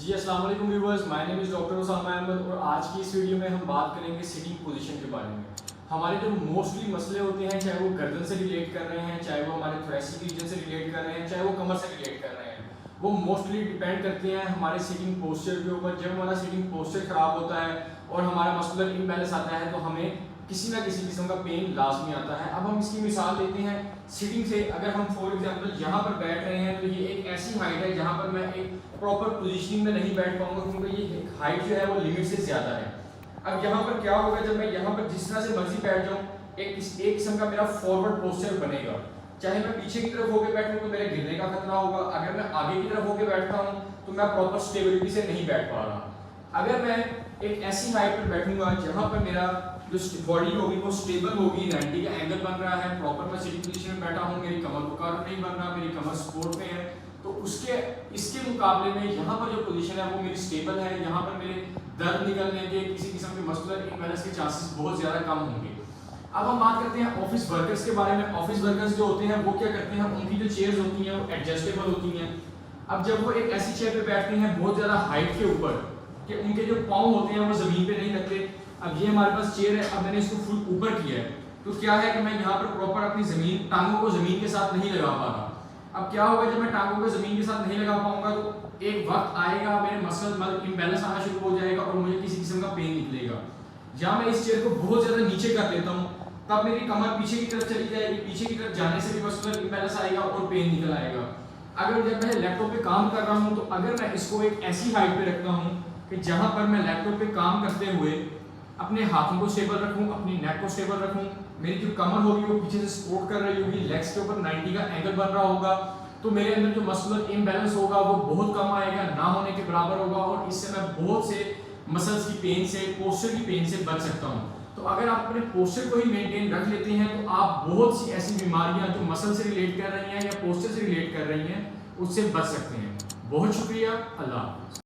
जी अस्सलाम वालेकुम viewers, my name is doctor Usama Ahmad और आज की इस वीडियो में हम बात करेंगे सिटिंग पोजीशन के बारे में। हमारे जो मोस्टली मसले होते हैं, चाहे वो गर्दन से रिलेट कर रहे हैं, चाहे वो हमारे थोरेसिक रीजन से रिलेट कर रहे हैं, चाहे वो कमर से रिलेट कर रहे हैं, वो मोस्टली डिपेंड करते हैं हमारे सिटिंग पोस्चर के ऊपर। जब हमारा सिटिंग पोस्चर ख़राब होता है और हमारा मस्कुलर इम्बैलेंस आता है तो हमें किसी ना किसी किस्म का पेन लाजमी आता है। अब हम इसकी मिसाल लेते हैं सिटिंग से। अगर हम फॉर एग्जांपल यहाँ पर बैठ रहे हैं तो ये एक ऐसी हाइट है जहाँ पर मैं एक प्रॉपर पोजीशनिंग में नहीं बैठ पाऊंगा, क्योंकि ये हाइट जो है वो लिमिट से ज़्यादा है। अब यहाँ पर क्या होगा, जब मैं यहाँ पर जिस तरह से मर्जी बैठ जाऊँ, एक किस्म का मेरा फॉरवर्ड पोस्चर बनेगा। चाहे मैं पीछे की तरफ होकर बैठूँ तो मेरे गिरने का खतरा होगा, अगर मैं आगे की तरफ होकर बैठता हूँ तो मैं प्रॉपर स्टेबिलिटी से नहीं बैठ पा रहा। अगर मैं एक ऐसी हाइट पर बैठूंगा जहाँ पर मेरा जो बॉडी होगी वो स्टेबल होगी, 90 का एंगल बन रहा है, प्रॉपर मैं सिटिंग पोजीशन में बैठा हूँ, मेरी कमर को कार्व नहीं बन रहा, मेरी कमर सपोर्ट में है, तो इसके मुकाबले में यहाँ पर जो पोजीशन है वो मेरी स्टेबल है। यहाँ पर मेरे दर्द निकलने के, किसी किस्म के मस्कुलर इम्बैलेंस के चांसेस बहुत ज़्यादा कम होंगे। अब हम बात करते हैं ऑफिस वर्कर्स के बारे में। ऑफिस वर्कर्स जो होते हैं वो क्या करते हैं, उनकी जो चेयर्स होती हैं वो एडजस्टेबल होती हैं। अब जब वो एक ऐसी चेयर पे बैठते हैं बहुत ज़्यादा हाइट के ऊपर कि उनके जो पाँव होते हैं वो ज़मीन पे नहीं लगते। अब ये हमारे पास चेयर है, अब मैंने इसको फुल ऊपर किया है तो क्या है कि मैं यहाँ पर प्रॉपर अपनी टांगों को ज़मीन के साथ नहीं लगा पा रहा। अब क्या होगा, जब मैं टांगों को ज़मीन के साथ नहीं लगा पाऊंगा तो एक वक्त आएगा मेरे मसल इम्बैलेंस आना शुरू हो जाएगा और मुझे किसी किस्म का पेन निकलेगा। या मैं इस चेयर को बहुत ज़्यादा नीचे कर देता हूँ, तब मेरी कमर पीछे की तरफ चली जाएगी, पीछे की तरफ जाने से भी मस्कुलर इम्बैलेंस आएगा और पेन निकल आएगा। अगर जब मैं लैपटॉप पे काम कर रहा हूँ तो अगर मैं इसको एक ऐसी हाइट पे रखता हूँ कि जहाँ पर मैं लैपटॉप पे काम करते हुए अपने हाथों को स्टेबल रखूं, अपनी नेक को स्टेबल रखूं, मेरी जो कमर होगी वो पीछे से सपोर्ट कर रही होगी, लेग्स के ऊपर 90 का एंगल बन रहा होगा, तो मेरे अंदर जो मस्कुलर इम्बैलेंस होगा वो बहुत कम आएगा, ना होने के बराबर होगा और इससे मैं बहुत से मसल्स की पेन से, पोस्चर की पेन से बच सकता हूँ। तो अगर आप अपने पोस्चर को ही मेंटेन रख लेते हैं तो आप बहुत सी ऐसी बीमारियां जो मसल से रिलेट कर रही हैं या पोस्चर से रिलेट कर रही हैं उससे बच सकते हैं। बहुत शुक्रिया, अल्लाह।